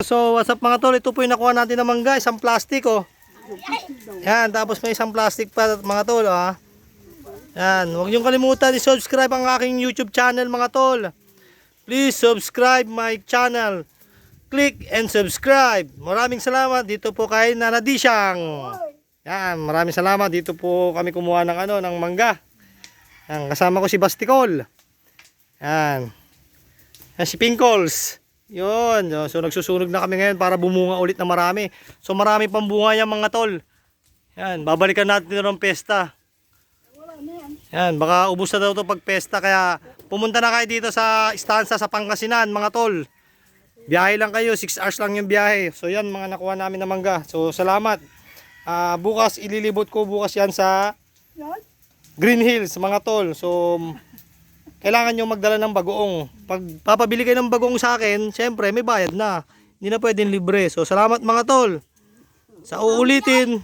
So what's up mga tol, ito po yung nakuha natin ng mangga, isang plastic oh. Yan, tapos may isang plastic pa mga tol ah. Yan, huwag niyong kalimutan i-subscribe ang aking YouTube channel mga tol. Please subscribe my channel. Click and subscribe. Maraming salamat dito po kay Nana Dishang. Yan, maraming salamat dito po kami kumuha ng ng mangga. Yan, kasama ko si Basticol. Yan. Yan si Pinkles. Yun, so nagsusunog na kami ngayon para bumunga ulit na marami. So marami pang bunga yan mga tol. Yan, babalikan natin ng pesta. Yan, baka ubos na daw ito pag pesta. Kaya pumunta na kayo dito sa istansa sa Pangasinan mga tol. Biyahe lang kayo, 6 hours lang yung biyahe. So yan mga nakuha namin na mangga. So salamat. Bukas ililibot ko bukas yan sa Green Hills mga tol. So kailangan nyo magdala ng bagoong. Pag papabili kayo ng bagoong sa akin, syempre may bayad na. Hindi na pwedeng libre. So salamat mga tol. Sa uulitin,